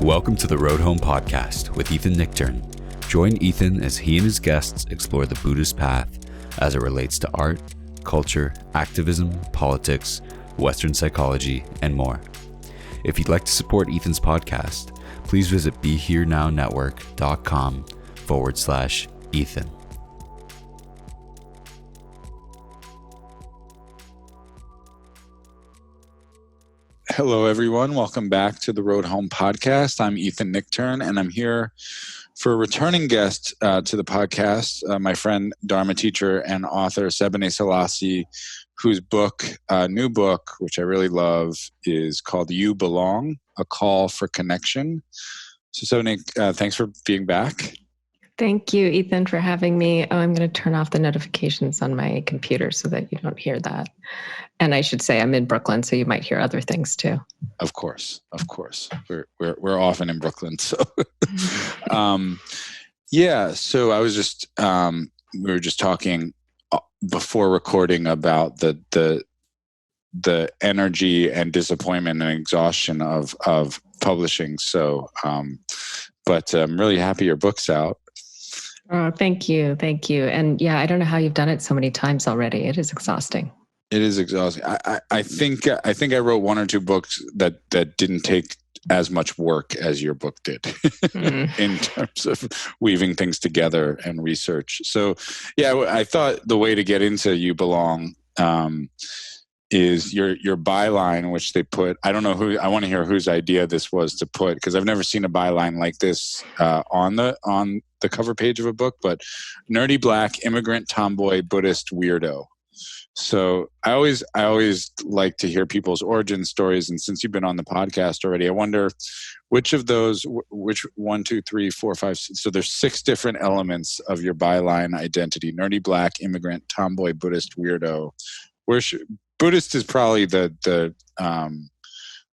Welcome to the Road Home Podcast with Ethan Nichtern. Join Ethan as he and his guests explore the Buddhist path as it relates to art, culture, activism, politics, Western psychology, and more. If you'd like to support Ethan's podcast, please visit BeHereNowNetwork.com/Ethan. Hello, everyone. Welcome back to the Road Home Podcast. I'm Ethan Nichtern, and I'm here for a returning guest to the podcast, my friend, Dharma teacher and author Sebene Selassie, whose new book, which I really love, is called You Belong, A Call for Connection. So Sebene, thanks for being back. Thank you, Ethan, for having me. Oh, I'm going to turn off the notifications on my computer so that you don't hear that. And I should say I'm in Brooklyn, so you might hear other things too. Of course. We're often in Brooklyn, so yeah. So I was just we were just talking before recording about the energy and disappointment and exhaustion of publishing. So, but I'm really happy your book's out. Oh, thank you. And yeah, I don't know how you've done it so many times already. It is exhausting. It is exhausting. I think I wrote one or two books that didn't take as much work as your book did in terms of weaving things together and research. So yeah, I thought the way to get into You Belong is your byline, which they put. I don't know who. I want to hear whose idea this was to put, because I've never seen a byline like this on the cover page of a book. But nerdy black immigrant tomboy Buddhist weirdo. So I always like to hear people's origin stories, and since you've been on the podcast already, I wonder which of those, which 1, 2, 3, 4, 5. So there's 6 different elements of your byline identity: nerdy black immigrant tomboy Buddhist weirdo. Buddhist is probably the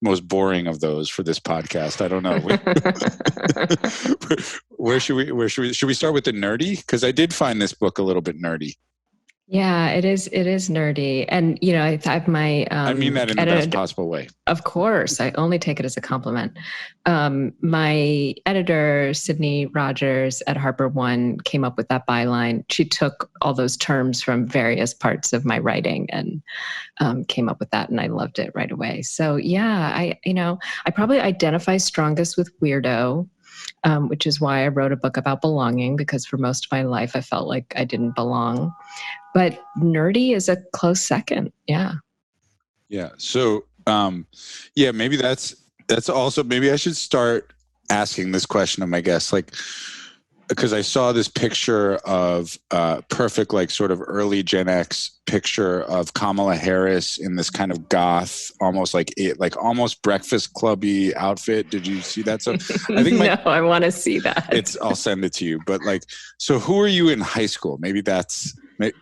most boring of those for this podcast. I don't know. Should we start with the nerdy? Because I did find this book a little bit nerdy. Yeah, it is nerdy. And, you know, I have my... I mean that in the best possible way. Of course. I only take it as a compliment. My editor, Sydney Rogers at HarperOne, came up with that byline. She took all those terms from various parts of my writing and came up with that, and I loved it right away. So yeah, I probably identify strongest with weirdo, which is why I wrote a book about belonging, because for most of my life I felt like I didn't belong. But nerdy is a close second. Yeah. Yeah. So, maybe that's also, maybe I should start asking this question of my guests, like, because I saw this picture of perfect, like sort of early Gen X picture of Kamala Harris in this kind of goth, almost almost Breakfast Clubby outfit. Did you see that? So I think I want to see that. I'll send it to you. But like, so who were you in high school? Maybe that's a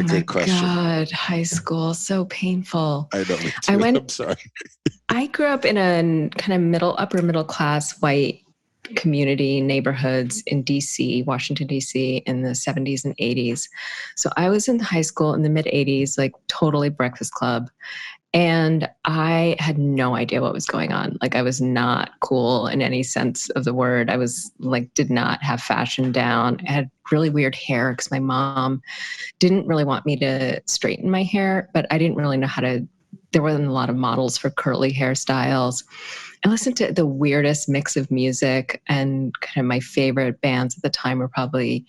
good question. God, high school, so painful. I know. I'm sorry. I grew up in a kind of upper middle class white community neighborhoods in DC, Washington, DC in the 70s and 80s. So I was in high school in the mid 80s, like totally Breakfast Club. And I had no idea what was going on. Like I was not cool in any sense of the word. I was like, did not have fashion down. I had really weird hair because my mom didn't really want me to straighten my hair, but I didn't really know there wasn't a lot of models for curly hairstyles. I listened to the weirdest mix of music, and kind of my favorite bands at the time were probably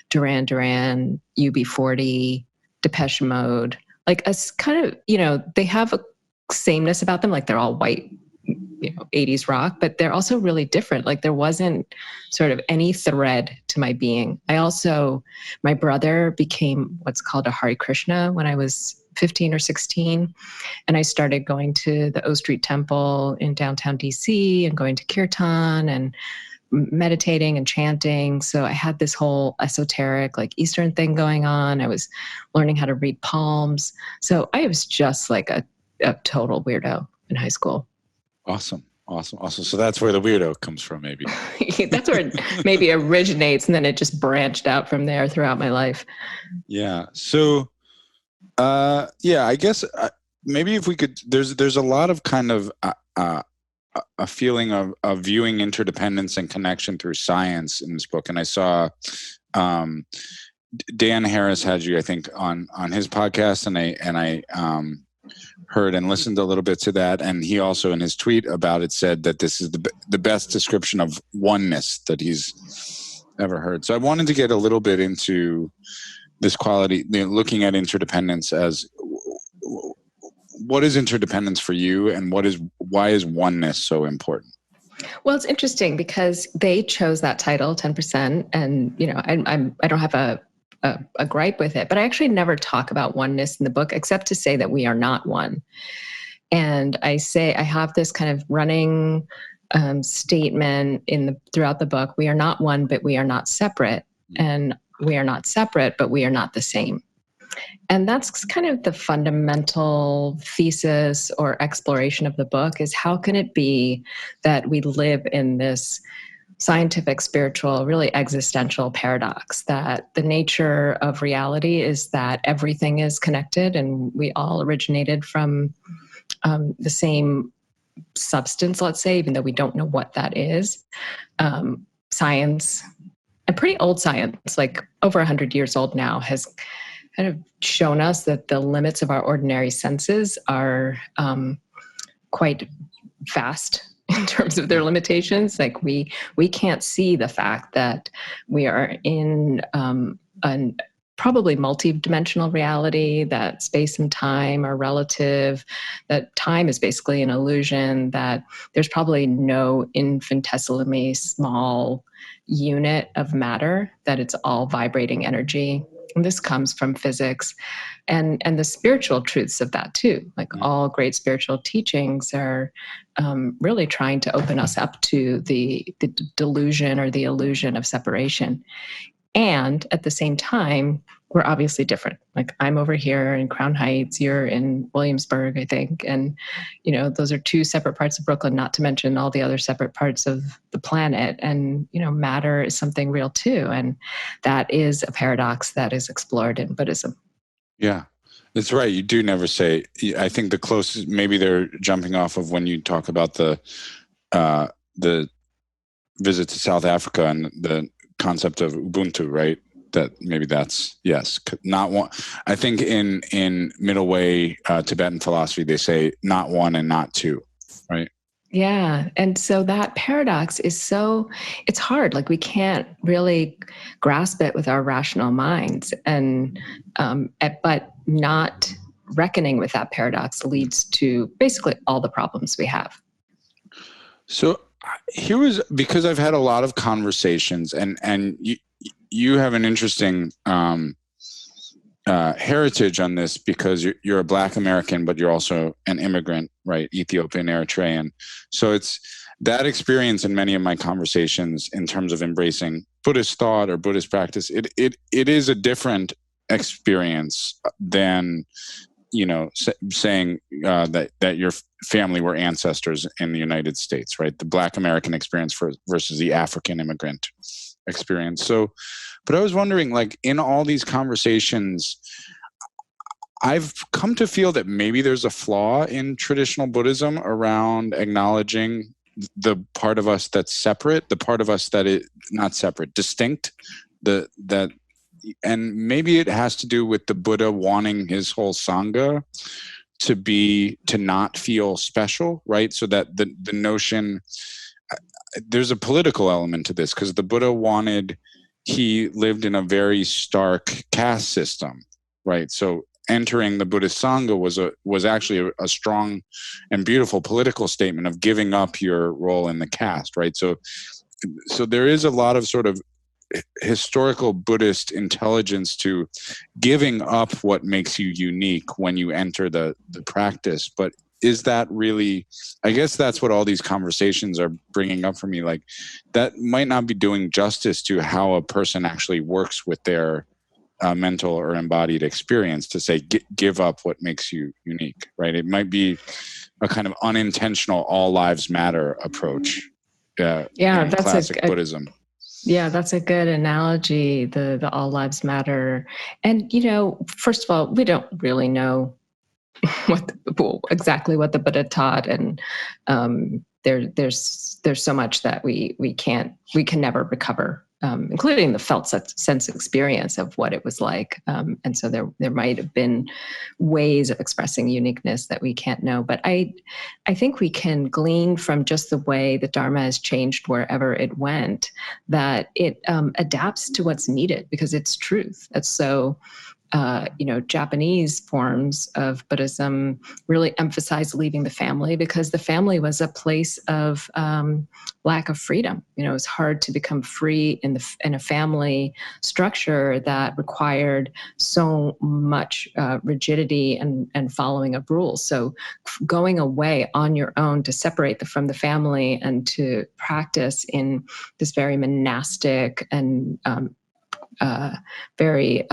Duran Duran, UB40, Depeche Mode. Like a kind of, they have a sameness about them. Like they're all white, 80s rock, but they're also really different. Like there wasn't sort of any thread to my being. My brother became what's called a Hare Krishna when I was 15 or 16. And I started going to the O Street Temple in downtown DC and going to kirtan and meditating and chanting. So I had this whole esoteric, like Eastern thing going on. I was learning how to read palms. So I was just like a total weirdo in high school. Awesome. So that's where the weirdo comes from, maybe. That's where it maybe originates, and then it just branched out from there throughout my life. Yeah. So, I guess maybe if we could, there's a lot of kind of a feeling of viewing interdependence and connection through science in this book. And I saw Dan Harris had you, I think, on his podcast, and I heard and listened a little bit to that. And he also, in his tweet about it, said that this is the best description of oneness that he's ever heard. So I wanted to get a little bit into this quality, looking at interdependence as, what is interdependence for you, and why is oneness so important? Well, it's interesting because they chose that title, 10%, and I don't have a gripe with it, but I actually never talk about oneness in the book, except to say that we are not one. And I have this kind of running statement throughout the book: we are not one, but we are not separate, and we are not separate, but we are not the same. And that's kind of the fundamental thesis or exploration of the book, is how can it be that we live in this scientific, spiritual, really existential paradox, that the nature of reality is that everything is connected and we all originated from the same substance, let's say, even though we don't know what that is. Science, and pretty old science, like over 100 years old now, has kind of shown us that the limits of our ordinary senses are quite vast in terms of their limitations. Like we can't see the fact that we are in a probably multi-dimensional reality, that space and time are relative, that time is basically an illusion, that there's probably no infinitesimally small unit of matter, that it's all vibrating energy. And this comes from physics and the spiritual truths of that too. Like all great spiritual teachings are really trying to open us up to the delusion or the illusion of separation. And at the same time, we're obviously different. Like I'm over here in Crown Heights, you're in Williamsburg, I think. And, those are two separate parts of Brooklyn, not to mention all the other separate parts of the planet. And, matter is something real too. And that is a paradox that is explored in Buddhism. Yeah, that's right. You do never say, I think the closest, maybe they're jumping off of when you talk about the visit to South Africa and the concept of Ubuntu, right? That maybe that's, yes, not one. I think in middle way Tibetan philosophy, they say not one and not two, right? Yeah. And so that paradox is it's hard. Like we can't really grasp it with our rational minds. And, but not reckoning with that paradox leads to basically all the problems we have. So because I've had a lot of conversations, and you have an interesting heritage on this, because you're a Black American, but you're also an immigrant, right? Ethiopian, Eritrean. So it's that experience in many of my conversations in terms of embracing Buddhist thought or Buddhist practice. It is a different experience than saying that your family were ancestors in the United States, right? The Black American experience versus the African immigrant experience. So, but I was wondering, like in all these conversations, I've come to feel that maybe there's a flaw in traditional Buddhism around acknowledging the part of us that's separate, the part of us that is not separate, distinct, and maybe it has to do with the Buddha wanting his whole Sangha to not feel special, right? So that the notion, there's a political element to this, because the Buddha he lived in a very stark caste system, right? So entering the Buddhist Sangha was actually a strong and beautiful political statement of giving up your role in the caste, right? So there is a lot of sort of historical Buddhist intelligence to giving up what makes you unique when you enter the practice. But is that really, I guess that's what all these conversations are bringing up for me. Like that might not be doing justice to how a person actually works with their mental or embodied experience, to say, give up what makes you unique, right? It might be a kind of unintentional all lives matter approach. That's classic Buddhism. Yeah, that's a good analogy, the all lives matter. And, first of all, we don't really know exactly what the Buddha taught. And there's so much that we can never recover, including the felt sense experience of what it was like. And so there might have been ways of expressing uniqueness that we can't know. But I think we can glean from just the way the Dharma has changed wherever it went, that it adapts to what's needed because it's truth. It's so Japanese forms of Buddhism really emphasize leaving the family because the family was a place of lack of freedom. It was hard to become free in a family structure that required so much rigidity and following of rules. So going away on your own to separate from the family and to practice in this very monastic and very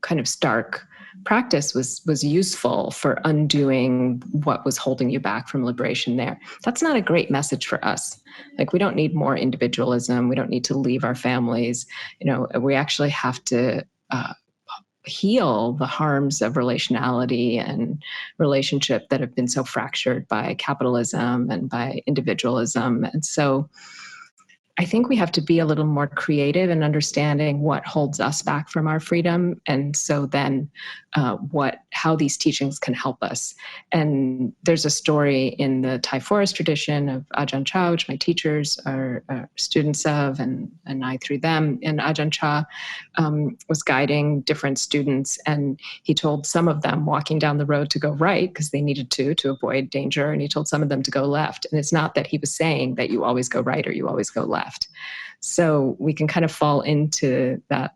kind of stark practice was useful for undoing what was holding you back from liberation there. That's not a great message for us. Like, we don't need more individualism. We don't need to leave our families. We actually have to heal the harms of relationality and relationship that have been so fractured by capitalism and by individualism. And so I think we have to be a little more creative in understanding what holds us back from our freedom. And so then how these teachings can help us. And there's a story in the Thai forest tradition of Ajahn Chah, which my teachers are students of, and I through them. And Ajahn Chah was guiding different students, and he told some of them walking down the road to go right because they needed to avoid danger. And he told some of them to go left. And it's not that he was saying that you always go right or you always go left. So we can kind of fall into that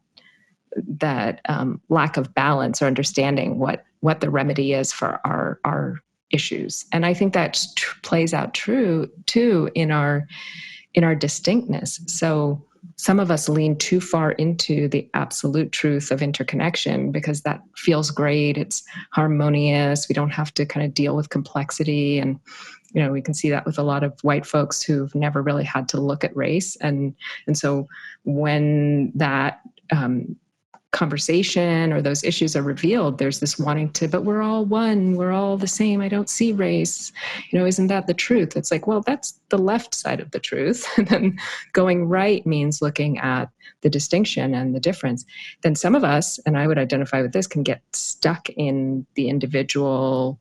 lack of balance or understanding what the remedy is for our issues. And I think that plays out true too in our distinctness. So some of us lean too far into the absolute truth of interconnection because that feels great. It's harmonious. We don't have to kind of deal with complexity. And we can see that with a lot of white folks who've never really had to look at race. And so when that conversation or those issues are revealed, there's this wanting to, but we're all one, we're all the same, I don't see race. Isn't that the truth? It's like, well, that's the left side of the truth. And then going right means looking at the distinction and the difference. Then some of us, and I would identify with this, can get stuck in the individual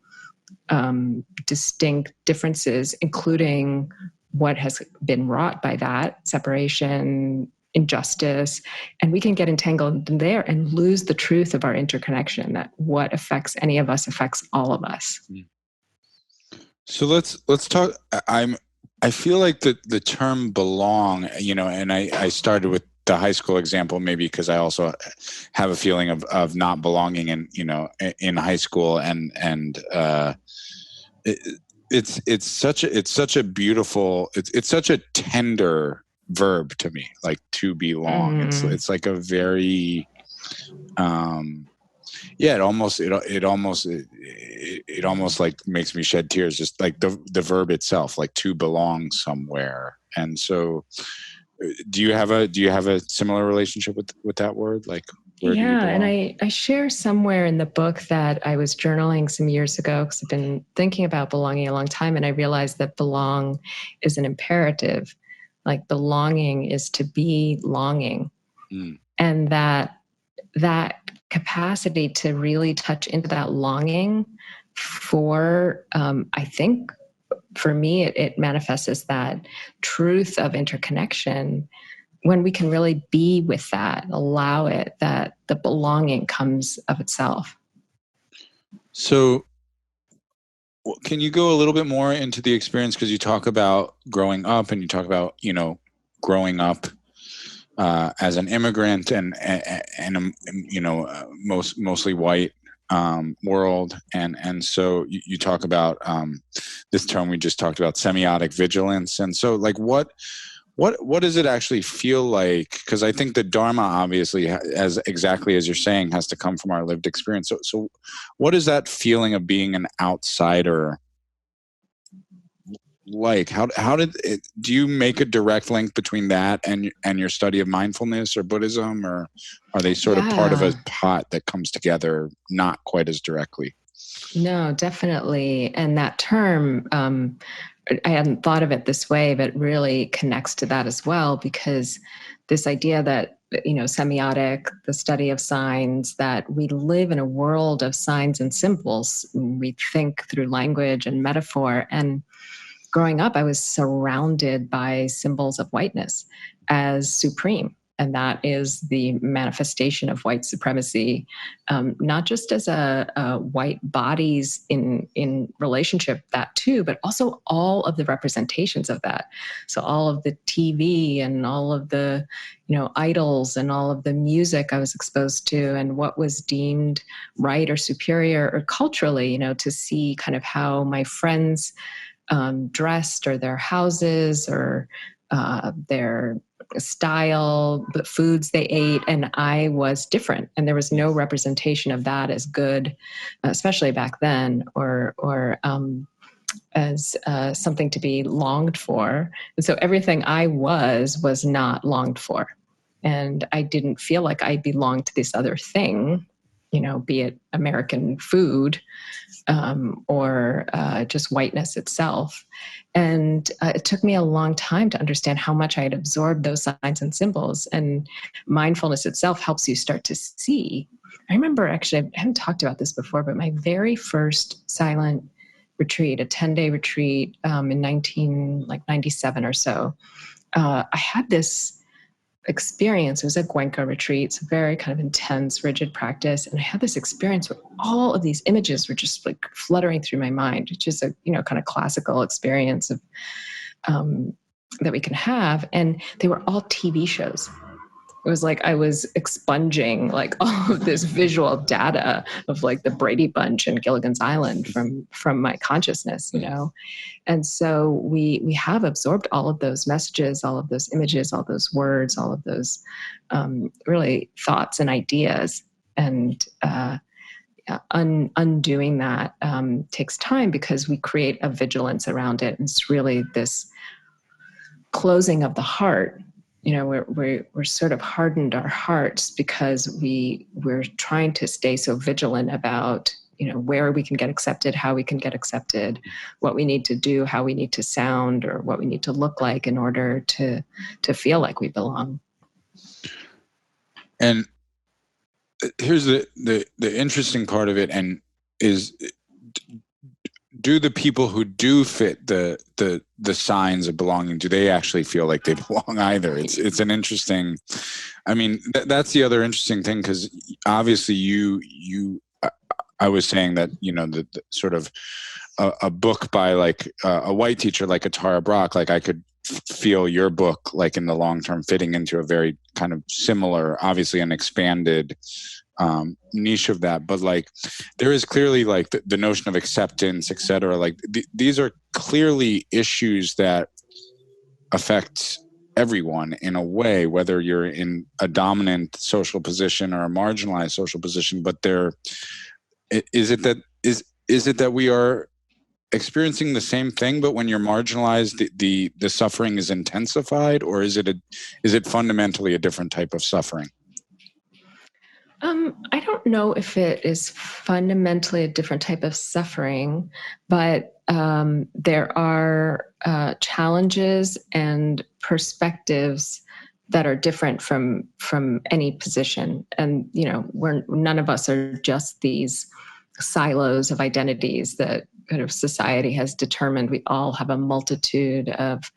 distinct differences, including what has been wrought by that separation, injustice, and we can get entangled in there and lose the truth of our interconnection, that what affects any of us affects all of us. So let's talk. I feel like the term belong, and I started with the high school example, maybe because I also have a feeling of not belonging in high school, and it's such a beautiful, it's such a tender verb to me, like to belong. It's like a very it almost like makes me shed tears, just like the verb itself, like to belong somewhere. And so do you have a similar relationship with that word? Like, where do you belong? And I share somewhere in the book that I was journaling some years ago because I've been thinking about belonging a long time, and I realized that belong is an imperative. Like, belonging is to be longing. And that capacity to really touch into that longing for, I think for me, it manifests as that truth of interconnection. When we can really be with that, allow it, that the belonging comes of itself. So can you go a little bit more into the experience? Because you talk about growing up, and you talk about, growing up as an immigrant and mostly white world. And so you talk about this term we just talked about, semiotic vigilance. And so, like, what does it actually feel like? Because I think the Dharma, obviously, as exactly as you're saying, has to come from our lived experience. So what is that feeling of being an outsider like? How did it, do you make a direct link between that and your study of mindfulness or Buddhism, or are they sort of part of a pot that comes together not quite as directly? No, definitely. And that term I hadn't thought of it this way, but really connects to that as well, because this idea that, semiotic, the study of signs, that we live in a world of signs and symbols. We think through language and metaphor. And growing up, I was surrounded by symbols of whiteness as supreme. And that is the manifestation of white supremacy, not just as a white bodies in relationship, that too, but also all of the representations of that. So all of the TV and all of the, idols and all of the music I was exposed to, and what was deemed right or superior or culturally, to see kind of how my friends dressed, or their houses, or their style, the foods they ate, and I was different, and there was no representation of that as good, especially back then, or as something to be longed for. And so everything I was not longed for, and I didn't feel like I belonged to this other thing, be it American food, or just whiteness itself. And it took me a long time to understand how much I had absorbed those signs and symbols. And mindfulness itself helps you start to see. I remember, actually, I haven't talked about this before, but my very first silent retreat, a 10-day retreat in 1997 or so, I had this experience. It was a Cuenca retreat. It's a very kind of intense, rigid practice. And I had this experience where all of these images were just like fluttering through my mind, which is a, kind of classical experience of that we can have. And they were all TV shows. It was like I was expunging like all of this visual data of like the Brady Bunch and Gilligan's Island from my consciousness, And so we have absorbed all of those messages, all of those images, all those words, all of those really thoughts and ideas. And undoing that takes time, because we create a vigilance around it. And it's really this closing of the heart. We're sort of hardened our hearts because we're trying to stay so vigilant about, where we can get accepted, how we can get accepted, what we need to do, how we need to sound, or what we need to look like in order to feel like we belong. And here's the interesting part of it, and is, do the people who do fit the signs of belonging, do they actually feel like they belong either? It's an interesting, that's the other interesting thing, because obviously I was saying that, the sort of a book by like a white teacher like a Tara Brach, like I could feel your book like in the long term fitting into a very kind of similar, obviously an expanded niche of that, but like there is clearly like the notion of acceptance, et cetera. Like these are clearly issues that affect everyone in a way, whether you're in a dominant social position or a marginalized social position. But is it that we are experiencing the same thing, but when you're marginalized, the suffering is intensified, or is it fundamentally a different type of suffering? I don't know if it is fundamentally a different type of suffering, but there are challenges and perspectives that are different from any position. And, none of us are just these silos of identities that kind of society has determined. We all have a multitude of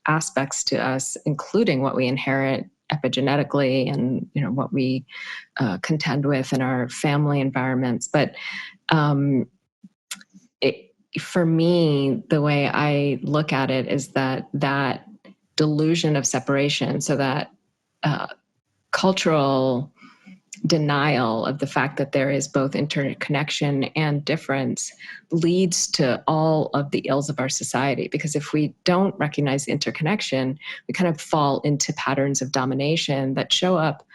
aspects to us, including what we inherit epigenetically and what we contend with in our family environments. But for me, the way I look at it is that delusion of separation, so that cultural denial of the fact that there is both interconnection and difference, leads to all of the ills of our society. Because if we don't recognize the interconnection, we kind of fall into patterns of domination that show up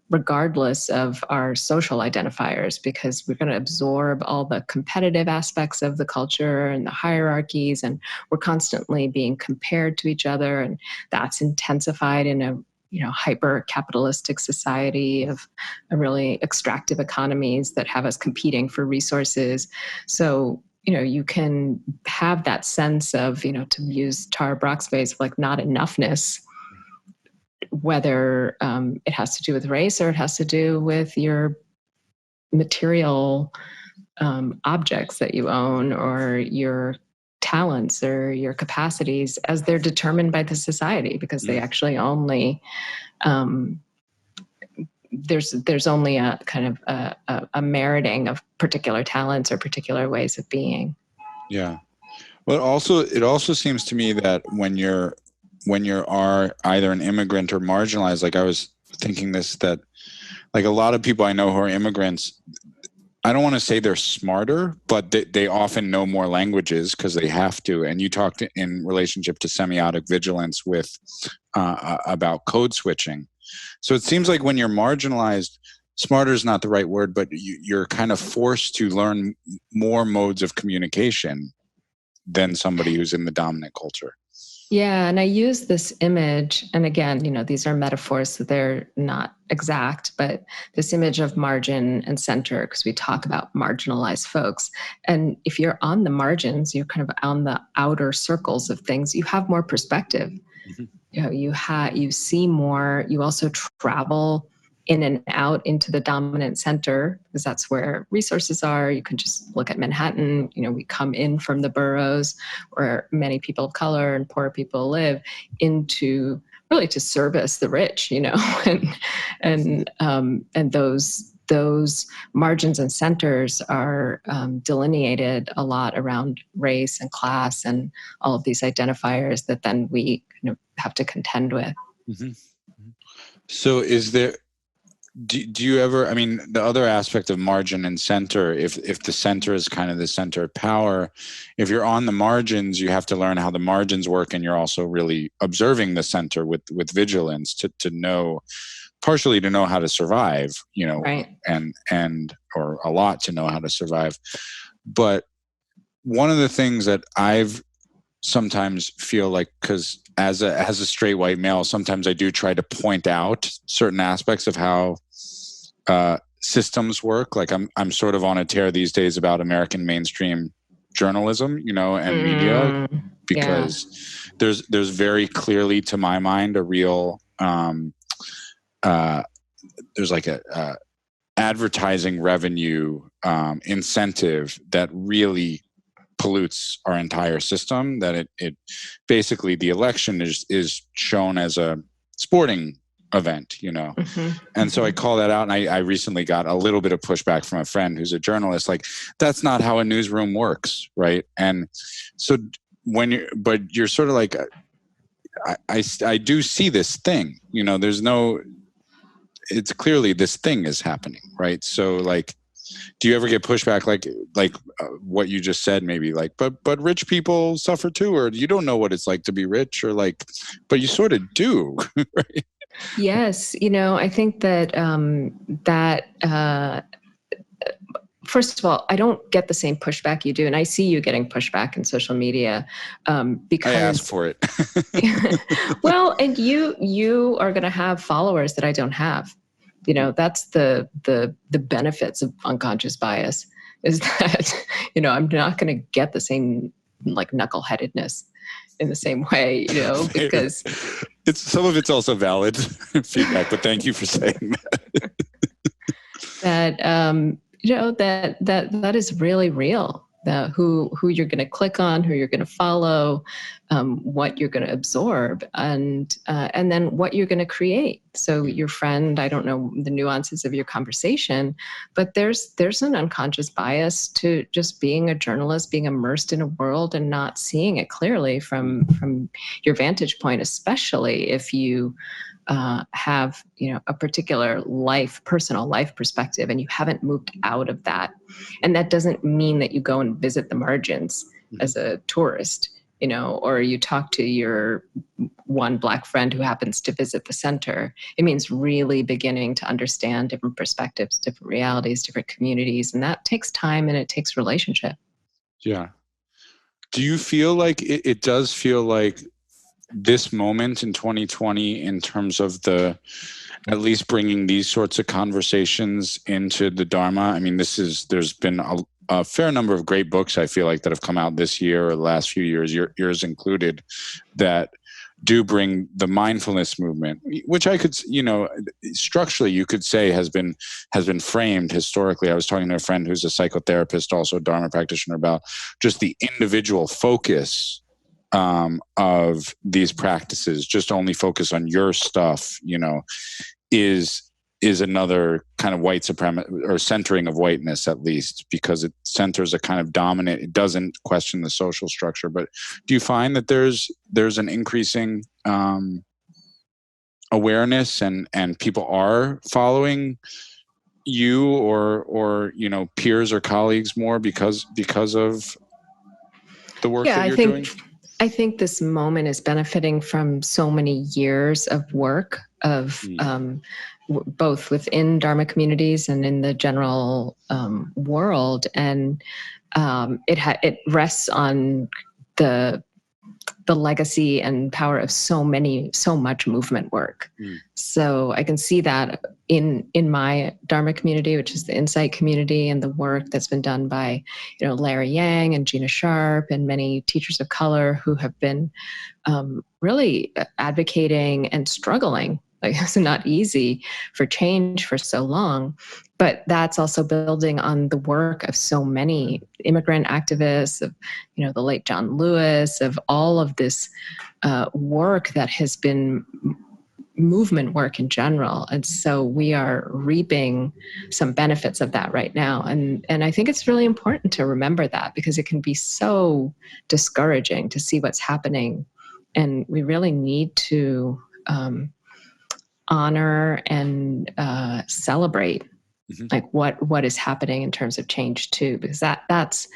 regardless of our social identifiers, because we're going to absorb all the competitive aspects of the culture and the hierarchies, and we're constantly being compared to each other, and that's intensified in a hyper-capitalistic society of really extractive economies that have us competing for resources. So you can have that sense of, to use Tara Brach's phrase, like not enoughness, whether it has to do with race or it has to do with your material objects that you own, or your talents or your capacities as they're determined by the society, because they actually only there's only a kind of a meriting of particular talents or particular ways of being. Yeah. Well, it also seems to me that when you are either an immigrant or marginalized, like I was thinking this, that like a lot of people I know who are immigrants, I don't want to say they're smarter, but they often know more languages because they have to. And you talked in relationship to semiotic vigilance with about code switching. So it seems like when you're marginalized, smarter is not the right word, but you're kind of forced to learn more modes of communication than somebody who's in the dominant culture. Yeah, and I use this image, and again, these are metaphors, so they're not exact, but this image of margin and center, because we talk about marginalized folks. And if you're on the margins, you're kind of on the outer circles of things, you have more perspective. Mm-hmm. You see more, you also travel in and out into the dominant center, because that's where resources are. You can just look at Manhattan. We come in from the boroughs where many people of color and poor people live, into really to service the rich, and those margins and centers are delineated a lot around race and class and all of these identifiers that then we have to contend with. Mm-hmm. So do you ever, the other aspect of margin and center, if the center is kind of the center of power, if you're on the margins, you have to learn how the margins work, and you're also really observing the center with vigilance to know, partially to know how to survive, right. and or a lot to know how to survive. But one of the things that I've sometimes feel like, because as a straight white male, sometimes I do try to point out certain aspects of how systems work. Like I'm sort of on a tear these days about American mainstream journalism, and media, because there's very clearly, to my mind, a real there's like a advertising revenue incentive that really pollutes our entire system, that it basically, the election is shown as a sporting event, Mm-hmm. And so I call that out, and I recently got a little bit of pushback from a friend who's a journalist, like, that's not how a newsroom works, right? And so but you're sort of like, I do see this thing, it's clearly this thing is happening, right? So like, do you ever get pushback like what you just said, maybe like, but rich people suffer too, or you don't know what it's like to be rich, or like, but you sort of do, right? Yes, I think that first of all, I don't get the same pushback you do, and I see you getting pushback in social media because I asked for it. Well, and you are going to have followers that I don't have. That's the benefits of unconscious bias, is that I'm not going to get the same like knuckleheadedness in the same way, because some of it's also valid feedback, but thank you for saying that. That is really real. Who you're going to click on, who you're going to follow, what you're going to absorb, and then what you're going to create. So your friend, I don't know the nuances of your conversation, but there's an unconscious bias to just being a journalist, being immersed in a world and not seeing it clearly from your vantage point, especially if you have a particular personal life perspective, and you haven't moved out of that. And that doesn't mean that you go and visit the margins as a tourist, or you talk to your one Black friend who happens to visit the center. It means really beginning to understand different perspectives, different realities, different communities, and that takes time and it takes relationship. Yeah. Do you feel like it does feel like this moment in 2020, in terms of at least bringing these sorts of conversations into the Dharma? There's been a fair number of great books, I feel like, that have come out this year or the last few years, yours included, that do bring the mindfulness movement, which I could, structurally you could say has been framed historically. I was talking to a friend who's a psychotherapist, also a Dharma practitioner, about just the individual focus of these practices, just only focus on your stuff, is another kind of white supremacy or centering of whiteness, at least, because it centers a kind of dominant, it doesn't question the social structure. But do you find that there's an increasing awareness and people are following you or peers or colleagues more because of the work that you're doing? I think this moment is benefiting from so many years of work of both within Dharma communities and in the general world, and it rests on the legacy and power of so much movement work. So I can see that in my Dharma community, which is the Insight community, and the work that's been done by Larry Yang and Gina Sharp and many teachers of color who have been really advocating and struggling. Like, it's not easy for change for so long, but that's also building on the work of so many immigrant activists, of the late John Lewis, of all of this work that has been movement work in general. And so we are reaping some benefits of that right now. And I think it's really important to remember that, because it can be so discouraging to see what's happening. And we really need to honor and celebrate like what is happening in terms of change too, because that's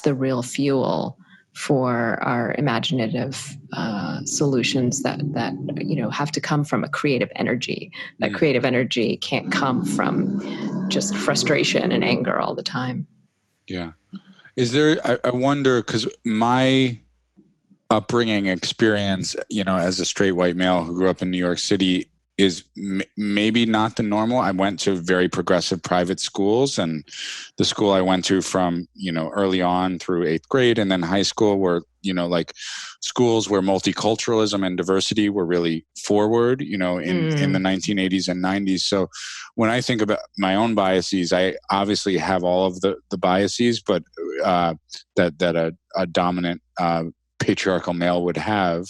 the real fuel for our imaginative solutions that have to come from a creative energy. That creative energy can't come from just frustration and anger all the time. Yeah. Is there, I wonder, because my upbringing experience, as a straight white male who grew up in New York City, is maybe not the normal. I went to very progressive private schools, and the school I went to from, early on through 8th grade and then high school were, like schools where multiculturalism and diversity were really forward, in the 1980s and 90s. So when I think about my own biases, I obviously have all of the biases, but that a dominant patriarchal male would have.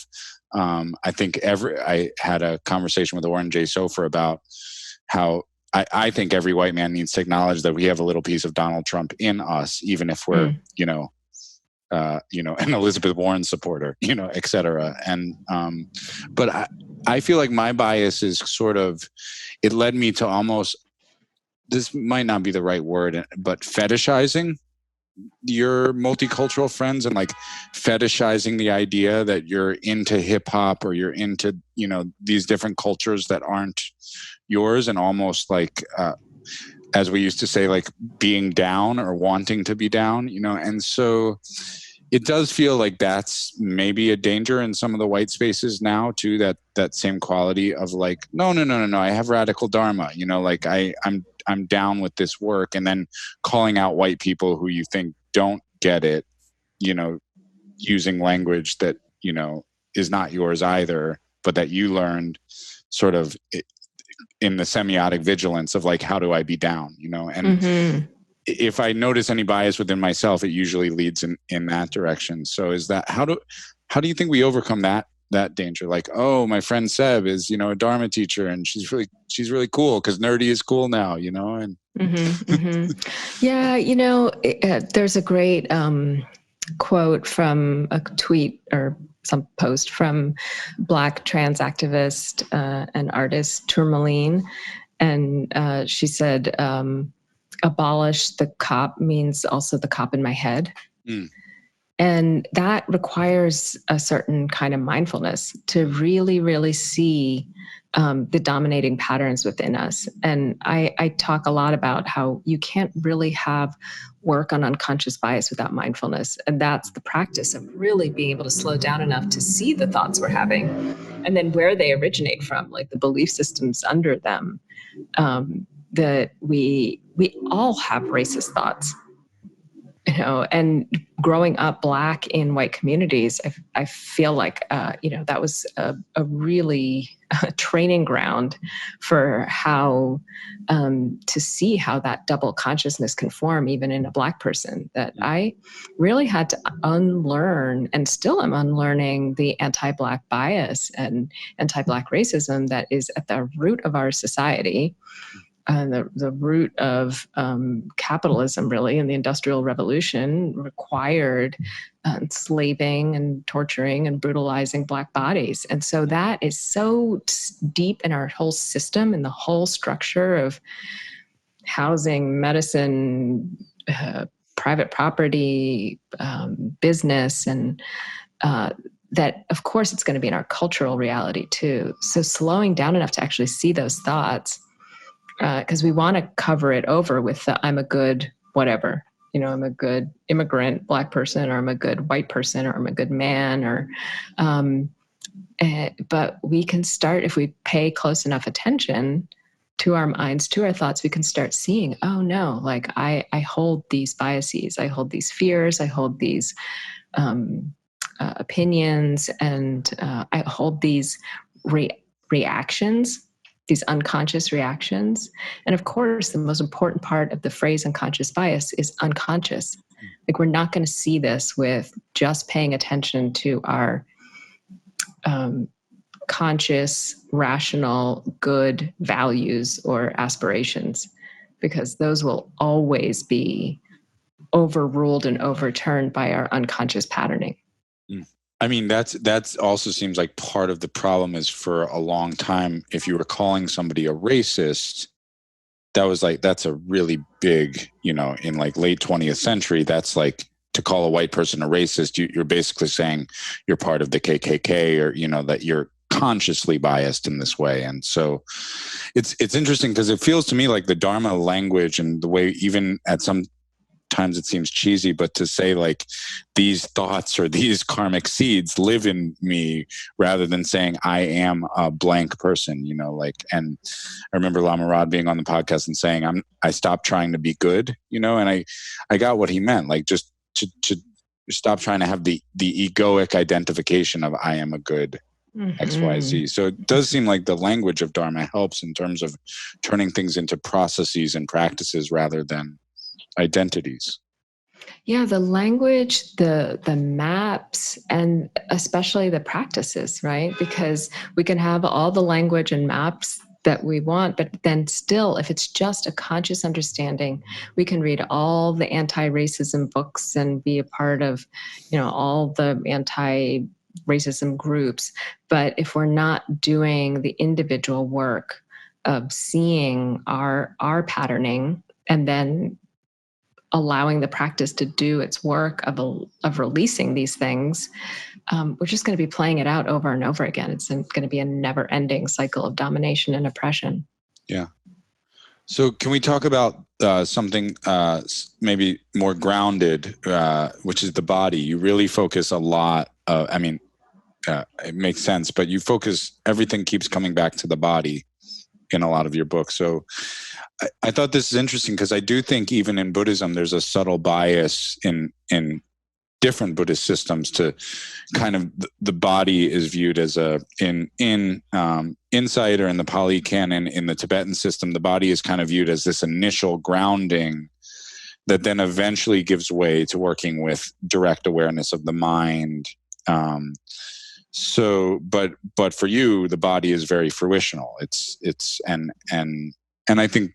I think I had a conversation with Oren J. Sofer about how I think every white man needs to acknowledge that we have a little piece of Donald Trump in us, even if we're, an Elizabeth Warren supporter, et cetera. And, but I feel like my bias is sort of, it led me to almost, this might not be the right word, but fetishizing your multicultural friends and like fetishizing the idea that you're into hip hop or you're into, these different cultures that aren't yours, and almost like, as we used to say, like being down or wanting to be down, and so it does feel like that's maybe a danger in some of the white spaces now too, that same quality of like, no, I have radical Dharma, like I'm down with this work, and then calling out white people who you think don't get it, using language that, is not yours either, but that you learned sort of in the semiotic vigilance of like, how do I be down, and if I notice any bias within myself, it usually leads in that direction. So is that, how do you think we overcome that danger? Like, oh, my friend Seb is, a Dharma teacher, and she's really cool because nerdy is cool now, and yeah, there's a great quote from a tweet or some post from Black trans activist and artist Tourmaline, and she said, abolish the cop means also the cop in my head. And that requires a certain kind of mindfulness to really, really see the dominating patterns within us. And I talk a lot about how you can't really have work on unconscious bias without mindfulness. And that's the practice of really being able to slow down enough to see the thoughts we're having and then where they originate from, like the belief systems under them. That we all have racist thoughts. and growing up Black in white communities, I feel like, that was a really training ground for how to see how that double consciousness can form even in a Black person, that I really had to unlearn, and still am unlearning, the anti-Black bias and anti-Black racism that is at the root of our society. The root of capitalism, really, and the Industrial Revolution required enslaving and torturing and brutalizing Black bodies. And so that is so deep in our whole system and the whole structure of housing, medicine, private property, business, and that, of course, it's going to be in our cultural reality too. So slowing down enough to actually see those thoughts, because we want to cover it over with the I'm a good whatever, I'm a good immigrant Black person, or I'm a good white person, or I'm a good man, or but we can start, if we pay close enough attention to our minds, to our thoughts, we can start seeing, oh no, like I hold these biases, I hold these fears, I hold these opinions, and I hold these reactions, these unconscious reactions. And of course, the most important part of the phrase unconscious bias is unconscious. Like, we're not going to see this with just paying attention to our conscious, rational, good values or aspirations, because those will always be overruled and overturned by our unconscious patterning. I mean, that's also seems like part of the problem is, for a long time, if you were calling somebody a racist, that's a really big, in like late 20th century, that's like, to call a white person a racist, you're basically saying you're part of the KKK, or, that you're consciously biased in this way. And so it's interesting, because it feels to me like the Dharma language, and the way, even at some times it seems cheesy, but to say like these thoughts or these karmic seeds live in me, rather than saying I am a blank person, and I remember Lama Rod being on the podcast and saying I stopped trying to be good, and I got what he meant, like just to stop trying to have the egoic identification of I am a good XYZ. So it does seem like the language of Dharma helps in terms of turning things into processes and practices rather than identities. Yeah, the language, the maps, and especially the practices, right? Because we can have all the language and maps that we want, but then still, if it's just a conscious understanding, we can read all the anti-racism books and be a part of, all the anti-racism groups. But if we're not doing the individual work of seeing our patterning, and then allowing the practice to do its work of releasing these things, we're just going to be playing it out over and over again. It's going to be a never-ending cycle of domination and oppression. Yeah. So can we talk about something maybe more grounded, which is the body? You really focus a lot. It makes sense, but you focus, everything keeps coming back to the body in a lot of your books. So I thought this is interesting, because I do think even in Buddhism, there's a subtle bias in different Buddhist systems to kind of the body is viewed as in Insight, or in the Pali Canon, in the Tibetan system, the body is kind of viewed as this initial grounding that then eventually gives way to working with direct awareness of the mind. But for you, the body is very fruitional. And I think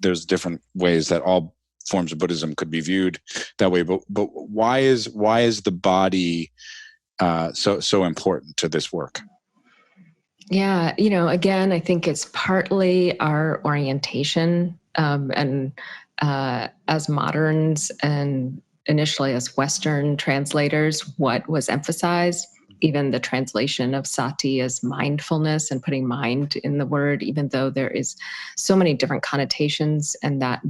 there's different ways that all forms of Buddhism could be viewed that way. But why is the body so important to this work? Yeah, again, I think it's partly our orientation, and as moderns and initially as Western translators, what was emphasized. Even the translation of sati as mindfulness, and putting mind in the word, even though there is so many different connotations, and that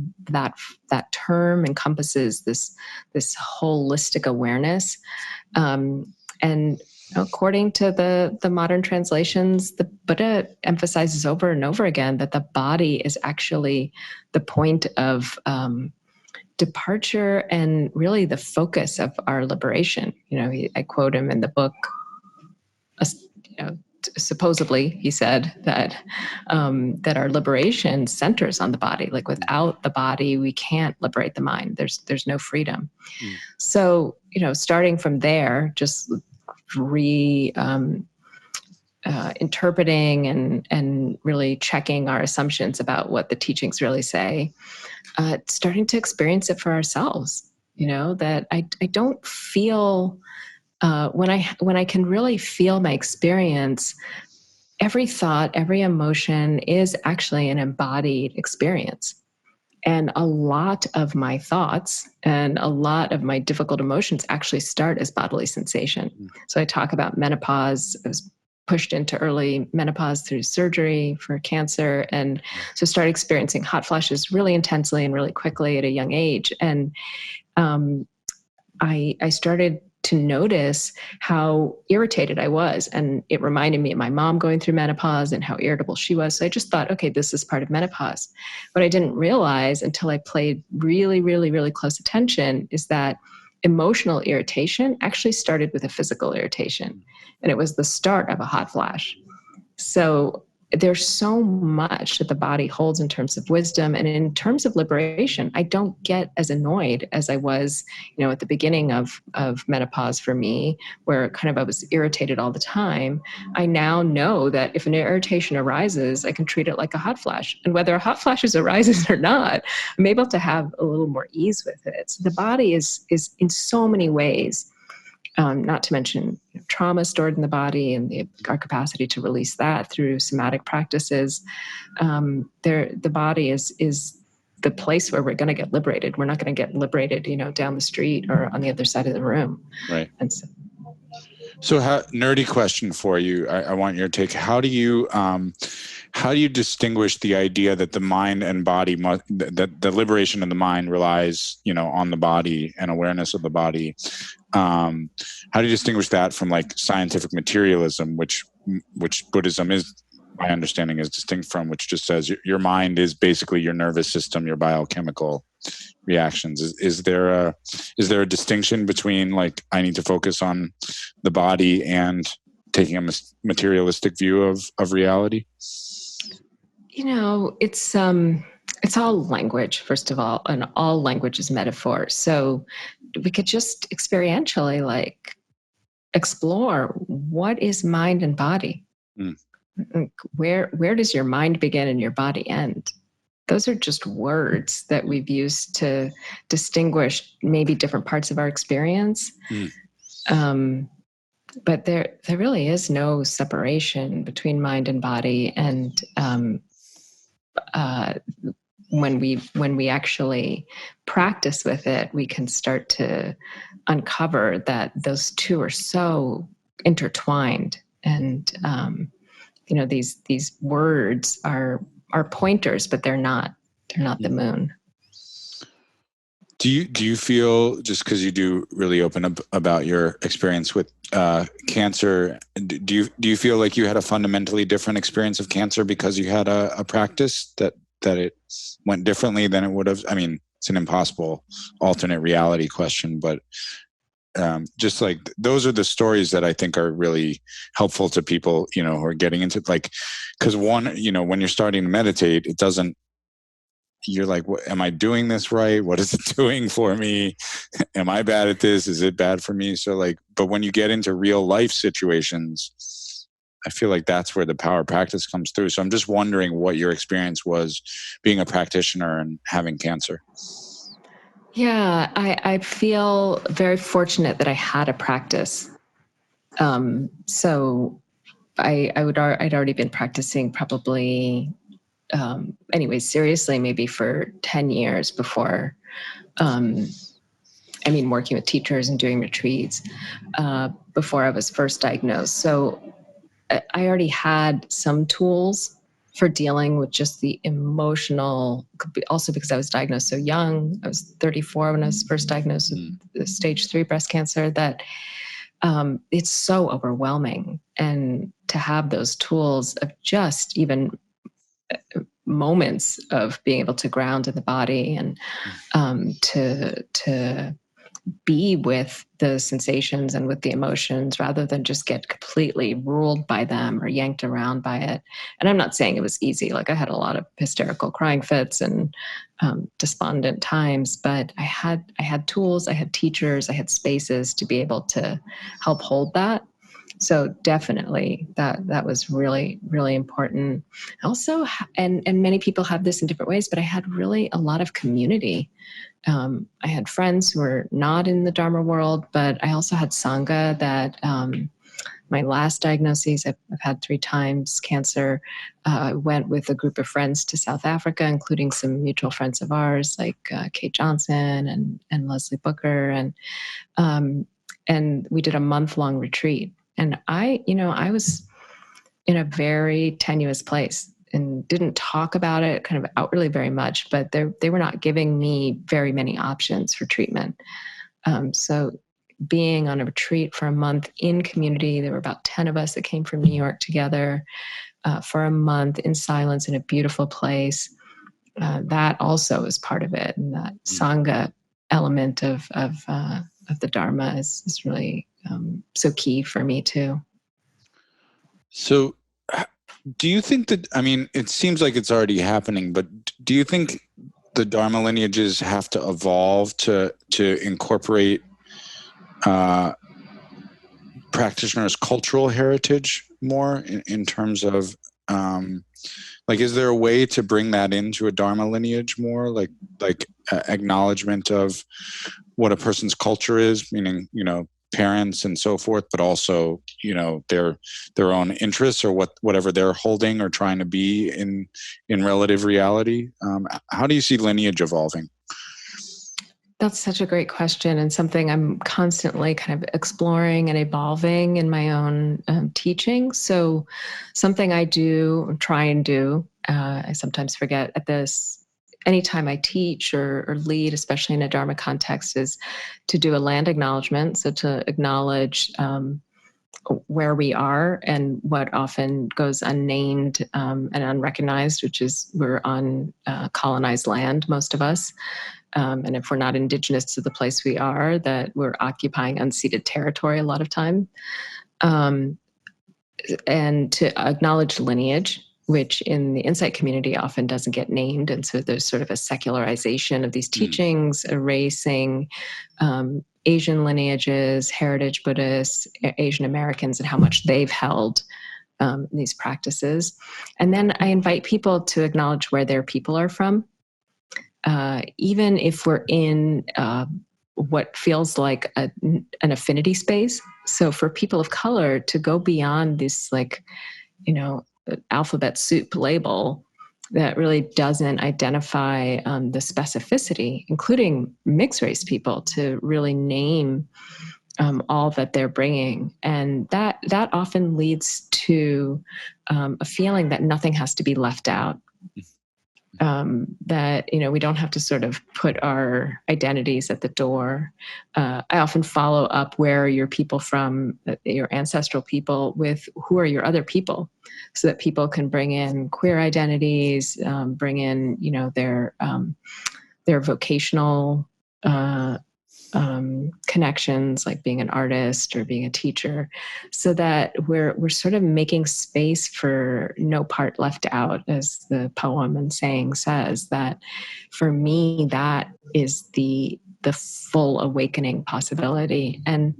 term encompasses this holistic awareness. And according to the modern translations, the Buddha emphasizes over and over again that the body is actually the point of departure and really the focus of our liberation. I quote him in the book, supposedly he said that that our liberation centers on the body. Like without the body, we can't liberate the mind. There's no freedom. So, starting from there, just interpreting and really checking our assumptions about what the teachings really say, starting to experience it for ourselves, that I don't feel, when I can really feel my experience, every thought, every emotion is actually an embodied experience. And a lot of my thoughts and a lot of my difficult emotions actually start as bodily sensation. So I talk about menopause. I was pushed into early menopause through surgery for cancer. And so started experiencing hot flashes really intensely and really quickly at a young age. And I started to notice how irritated I was. And it reminded me of my mom going through menopause and how irritable she was. So I just thought, okay, this is part of menopause. What I didn't realize until I paid really, really, really close attention is that emotional irritation actually started with a physical irritation. And it was the start of a hot flash. So there's so much that the body holds in terms of wisdom and in terms of liberation. I don't get as annoyed as I was, at the beginning of menopause for me, where kind of I was irritated all the time. I now know that if an irritation arises, I can treat it like a hot flash. And whether a hot flash arises or not, I'm able to have a little more ease with it. So the body is in so many ways, not to mention trauma stored in the body and our capacity to release that through somatic practices. The body is the place where we're going to get liberated. We're not going to get liberated, down the street or on the other side of the room. Right. And so nerdy question for you. I want your take. How do you distinguish the idea that the mind and body that the liberation of the mind relies, on the body and awareness of the body? How do you distinguish that from like scientific materialism, which Buddhism is, my understanding, is distinct from, which just says your mind is basically your nervous system, your biochemical reactions. Is there a distinction between like I need to focus on the body and taking a materialistic view of reality? It's all language, first of all, and all language is metaphor. So we could just experientially explore what is mind and body. Where does your mind begin and your body end? Those are just words that we've used to distinguish maybe different parts of our experience. But there really is no separation between mind and body. And when we actually practice with it, we can start to uncover that those two are so intertwined. And these words are pointers, but they're not the moon. Do you feel, just because you do really open up about your experience with cancer, do you feel like you had a fundamentally different experience of cancer because you had a practice that it went differently than it would have? I mean, it's an impossible alternate reality question, but just like those are the stories that I think are really helpful to people, who are getting into because one, when you're starting to meditate, it doesn't. You're like, am I doing this right? What is it doing for me? Am I bad at this? Is it bad for me? So but when you get into real life situations, I feel like that's where the power of practice comes through. So I'm just wondering what your experience was being a practitioner and having cancer. Yeah, I feel very fortunate that I had a practice. So I'd already been practicing probably, seriously, maybe for 10 years before, working with teachers and doing retreats, before I was first diagnosed. So I already had some tools for dealing with just the emotional, also because I was diagnosed so young. I was 34 when I was first diagnosed with stage 3 breast cancer, that it's so overwhelming. And to have those tools of just even moments of being able to ground in the body and to be with the sensations and with the emotions rather than just get completely ruled by them or yanked around by it. And I'm not saying it was easy. Like I had a lot of hysterical crying fits and despondent times, but I had tools, I had teachers, I had spaces to be able to help hold that. So definitely that was really, really important. Also, and many people have this in different ways, but I had really a lot of community. I had friends who were not in the Dharma world, but I also had Sangha that my last diagnoses, I've had 3 times cancer. I went with a group of friends to South Africa, including some mutual friends of ours, like Kate Johnson and Leslie Booker. And we did a month-long retreat. And I was in a very tenuous place and didn't talk about it kind of outwardly very much, but they were not giving me very many options for treatment. So being on a retreat for a month in community, there were about 10 of us that came from New York together for a month in silence in a beautiful place. That also is part of it. And that Sangha element of the Dharma is really so key for me too. So do you think that, I mean, it seems like it's already happening, but do you think the Dharma lineages have to evolve to incorporate practitioners' cultural heritage more in terms of, like, is there a way to bring that into a Dharma lineage more, like acknowledgement of what a person's culture is, meaning, parents and so forth, but also, their own interests or whatever they're holding or trying to be in relative reality? How do you see lineage evolving? That's such a great question, and something I'm constantly kind of exploring and evolving in my own teaching. So something I try and do, I sometimes forget at this, anytime I teach or lead, especially in a Dharma context, is to do a land acknowledgement. So to acknowledge where we are and what often goes unnamed and unrecognized, which is we're on colonized land, most of us. And if we're not indigenous to the place we are, that we're occupying unceded territory a lot of time. And to acknowledge lineage, which in the insight community often doesn't get named. And so there's sort of a secularization of these teachings, erasing Asian lineages, heritage Buddhists, Asian Americans, and how much they've held these practices. And then I invite people to acknowledge where their people are from. Even if we're in what feels like an affinity space. So for people of color to go beyond this, alphabet soup label that really doesn't identify the specificity, including mixed race people, to really name all that they're bringing. And that often leads to a feeling that nothing has to be left out. That, we don't have to sort of put our identities at the door. I often follow up where are your people from, your ancestral people, with who are your other people, so that people can bring in queer identities, bring in, their vocational connections, like being an artist or being a teacher, so that we're sort of making space for no part left out, as the poem and saying says. That for me, that is the full awakening possibility. And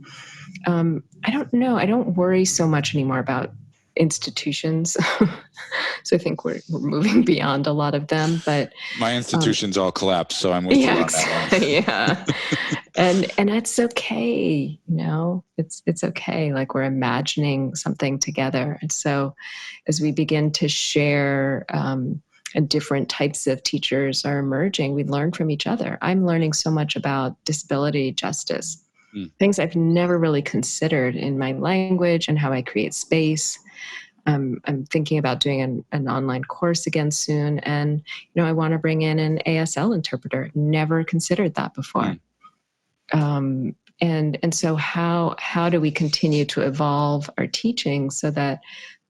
I don't know, I don't worry so much anymore about institutions. So I think we're moving beyond a lot of them, but my institutions all collapsed, so I'm with you on that one. Yeah. And that's okay. It's okay. Like, we're imagining something together. And so as we begin to share, and different types of teachers are emerging, we learn from each other. I'm learning so much about disability justice, things I've never really considered in my language and how I create space. I'm thinking about doing an online course again soon. And, I want to bring in an ASL interpreter. Never considered that before. And so how do we continue to evolve our teaching so that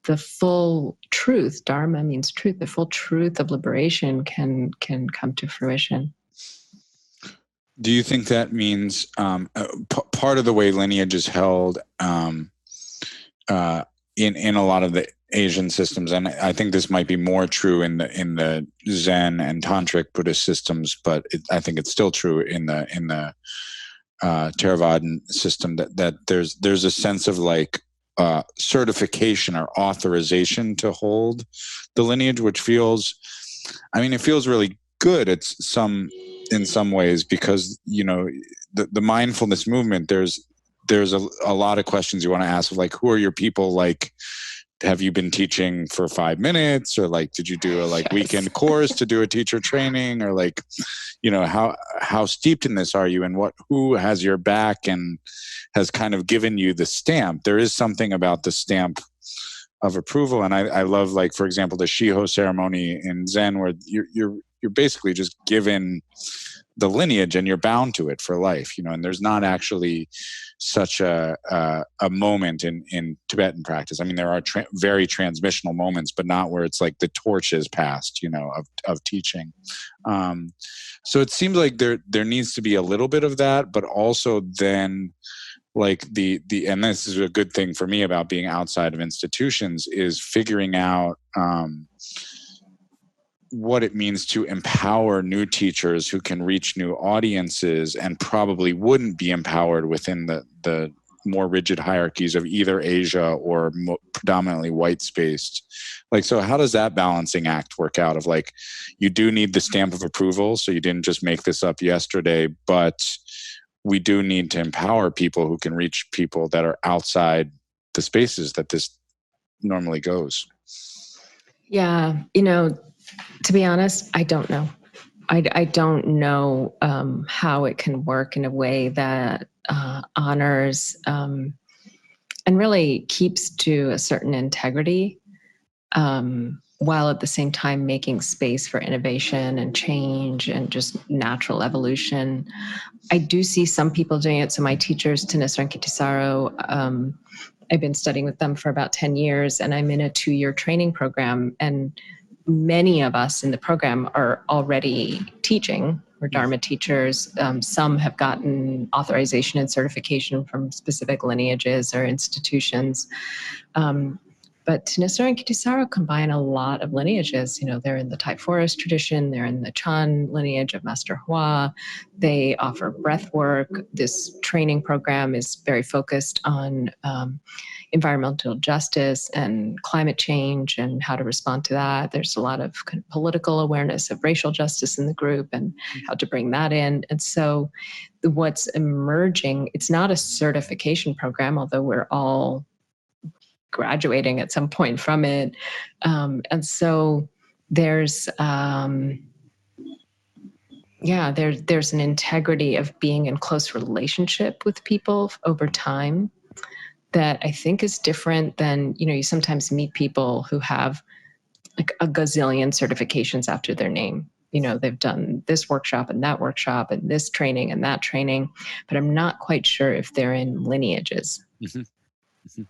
the full truth, Dharma means truth, the full truth of liberation can come to fruition. Do you think that means part of the way lineage is held in a lot of the Asian systems, and I think this might be more true in the Zen and Tantric Buddhist systems, but I think it's still true in the Theravadan system that there's a sense of like certification or authorization to hold the lineage, which feels, it feels really good. In some ways, because the mindfulness movement, there's a lot of questions you want to ask of like, who are your people? Like, have you been teaching for 5 minutes, or like, did you do a weekend course to do a teacher training, or like, how steeped in this are you, and who has your back and has kind of given you the stamp? There is something about the stamp of approval, and I love, like, for example, the Shiho ceremony in Zen, where you're basically just given the lineage and you're bound to it for life, and there's not actually such a moment in Tibetan practice. There are very transmissional moments, but not where it's like the torch is passed, of teaching. So it seems like there needs to be a little bit of that, but also then like and this is a good thing for me about being outside of institutions, is figuring out what it means to empower new teachers who can reach new audiences and probably wouldn't be empowered within the more rigid hierarchies of either Asia or predominantly white spaced. Like, so how does that balancing act work out of like, you do need the stamp of approval, so you didn't just make this up yesterday, but we do need to empower people who can reach people that are outside the spaces that this normally goes? Yeah, to be honest, I don't know. I don't know how it can work in a way that honors and really keeps to a certain integrity, while at the same time making space for innovation and change and just natural evolution. I do see some people doing it. So my teachers, Nichtern and Kitisaro, I've been studying with them for about 10 years, and I'm in a 2-year training program, and many of us in the program are already teaching. We're Dharma teachers. Some have gotten authorization and certification from specific lineages or institutions. But Nichtern and Kitisaro combine a lot of lineages. They're in the Thai forest tradition. They're in the Chan lineage of Master Hua. They offer breath work. This training program is very focused on environmental justice and climate change and how to respond to that. There's a lot of kind of political awareness of racial justice in the group and how to bring that in. And so what's emerging, it's not a certification program, although we're all graduating at some point from it. And so there's an integrity of being in close relationship with people over time that I think is different than, you sometimes meet people who have like a gazillion certifications after their name. They've done this workshop and this training and that training, but I'm not quite sure if they're in lineages. Mm-hmm. Mm-hmm.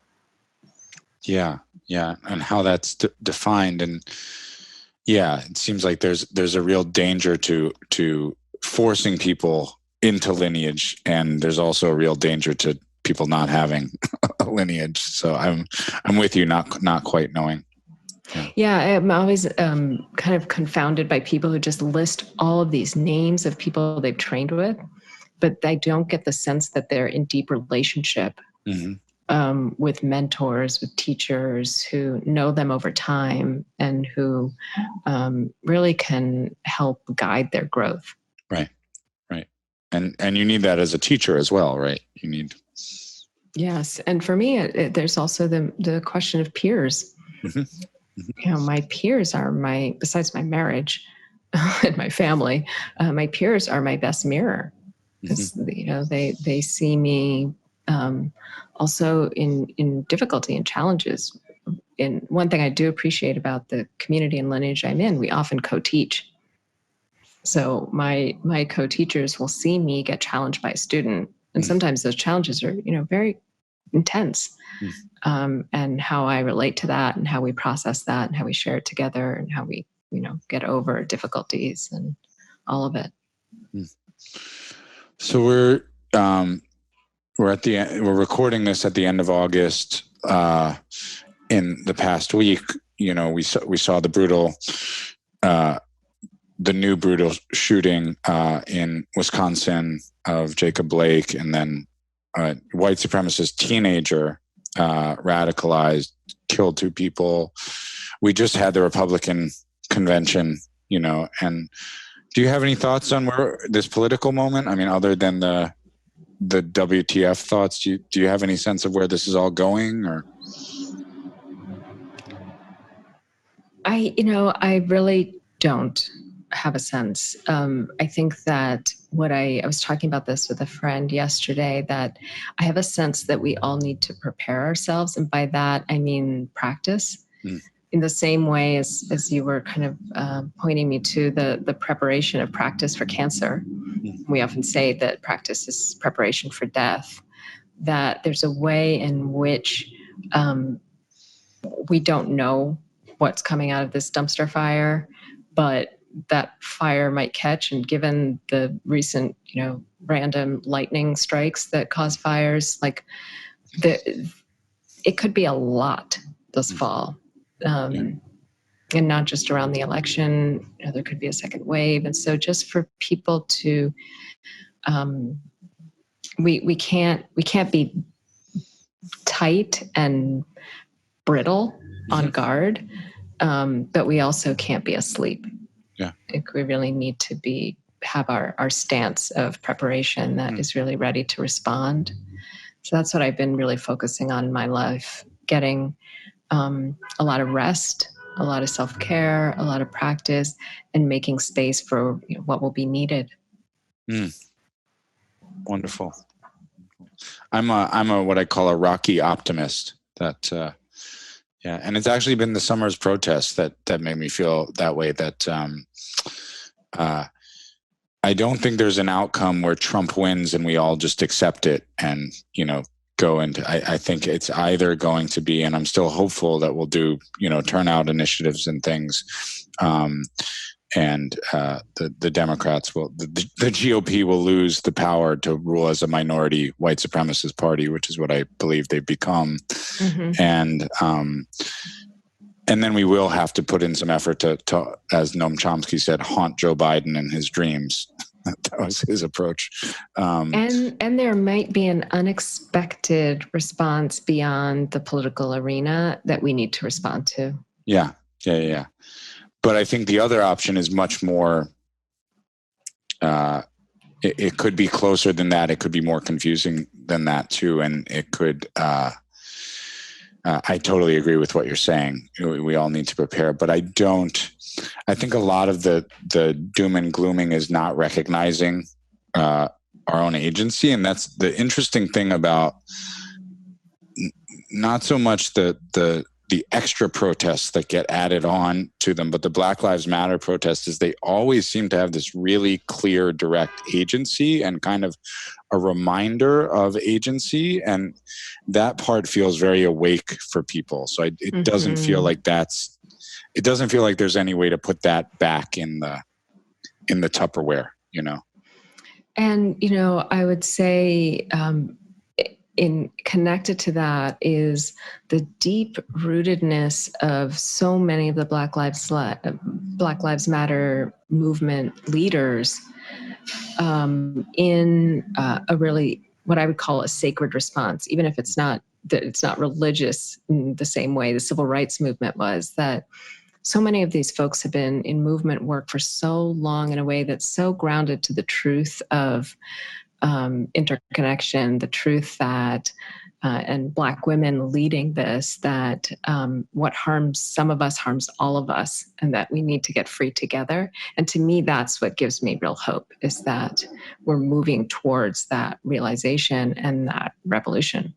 Yeah. And how that's defined. And yeah, it seems like there's a real danger to forcing people into lineage. And there's also a real danger to people not having a lineage. So I'm with you, not quite knowing. Yeah, I'm always kind of confounded by people who just list all of these names of people they've trained with, but I don't get the sense that they're in deep relationship with mentors, with teachers who know them over time and who really can help guide their growth. Right. And you need that as a teacher as well, right? You need. Yes. And for me, there's also the question of peers. Mm-hmm. My peers are besides my marriage and my family, my peers are my best mirror. Because, they see me also in difficulty and challenges. And one thing I do appreciate about the community and lineage I'm in, we often co-teach. So my co-teachers will see me get challenged by a student. And sometimes those challenges are, very intense. And how I relate to that, and how we process that, and how we share it together, and how we, get over difficulties and all of it. So we're at the end. We're recording this at the end of August. In the past week, we saw the new brutal shooting in Wisconsin of Jacob Blake, and then a white supremacist teenager radicalized, killed 2 people. We just had the Republican convention, and do you have any thoughts on where this political moment? I mean, other than the WTF thoughts, do you have any sense of where this is all going? Or I really don't have a sense. I think that I was talking about this with a friend yesterday, that I have a sense that we all need to prepare ourselves. And by that, I mean practice. In the same way as you were kind of pointing me to the preparation of practice for cancer. We often say that practice is preparation for death, that there's a way in which we don't know what's coming out of this dumpster fire, but that fire might catch. And given the recent, random lightning strikes that cause fires, it could be a lot this fall. And not just around the election, there could be a second wave. And so just for people to, we can't be tight and brittle on guard, but we also can't be asleep. Yeah. I think we really need to have our stance of preparation that is really ready to respond. So that's what I've been really focusing on in my life, getting a lot of rest, a lot of self-care, a lot of practice, and making space for what will be needed. Wonderful. I'm a what I call a rocky optimist. That and it's actually been the summer's protests that made me feel that way. That I don't think there's an outcome where Trump wins and we all just accept it and go into. I think it's either going to be, and I'm still hopeful that we'll do turnout initiatives and things, and the Democrats will, the GOP will lose the power to rule as a minority white supremacist party, which is what I believe they've become, and then we will have to put in some effort to as Noam Chomsky said, haunt Joe Biden in his dreams. That was his approach. And there might be an unexpected response beyond the political arena that we need to respond to. Yeah. But I think the other option is much more, it could be closer than that. It could be more confusing than that too. And it could, I totally agree with what you're saying. We all need to prepare, but I think a lot of the doom and glooming is not recognizing our own agency. And that's the interesting thing about not so much the extra protests that get added on to them, but the Black Lives Matter protests is they always seem to have this really clear, direct agency and kind of a reminder of agency. And that part feels very awake for people. So it doesn't feel like it doesn't feel like there's any way to put that back in the Tupperware, And, I would say, in connected to that is the deep rootedness of so many of the Black Lives Matter movement leaders in a really what I would call a sacred response, even if it's not religious in the same way the civil rights movement was. That so many of these folks have been in movement work for so long in a way that's so grounded to the truth of interconnection, the truth that, and Black women leading this, that what harms some of us harms all of us, and that we need to get free together. And to me, that's what gives me real hope, is that we're moving towards that realization and that revolution.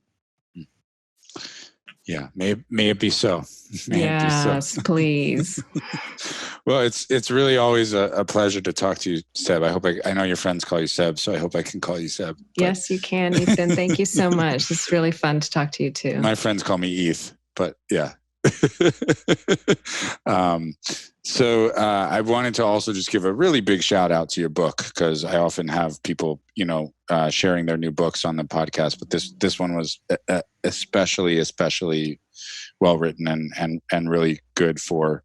Yeah, may it be so. Yes, please. Well, it's really always a pleasure to talk to you, Seb. I know your friends call you Seb, so I hope I can call you Seb. Yes, you can, Ethan. Thank you so much. It's really fun to talk to you too. My friends call me Eth, but yeah. So I wanted to also just give a really big shout out to your book, because I often have people, sharing their new books on the podcast, but this one was especially well written and really good for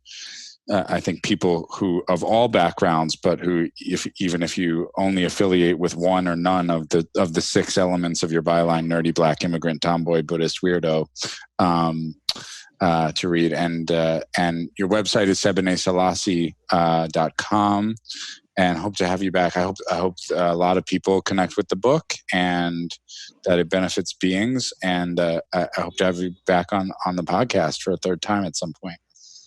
I think people who of all backgrounds, but who even if you only affiliate with one or none of the 6 elements of your byline: nerdy, black, immigrant, tomboy, Buddhist, weirdo. To read, and your website is sebeneselassie.com, and hope to have you back. I hope a lot of people connect with the book and that it benefits beings, and I hope to have you back on the podcast for a 3rd time at some point.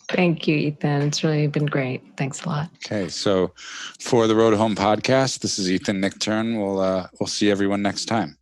Thank you, Ethan. It's really been great. Thanks a lot. Okay, so for the Road Home podcast, this is Ethan Nichtern. We'll see everyone next time.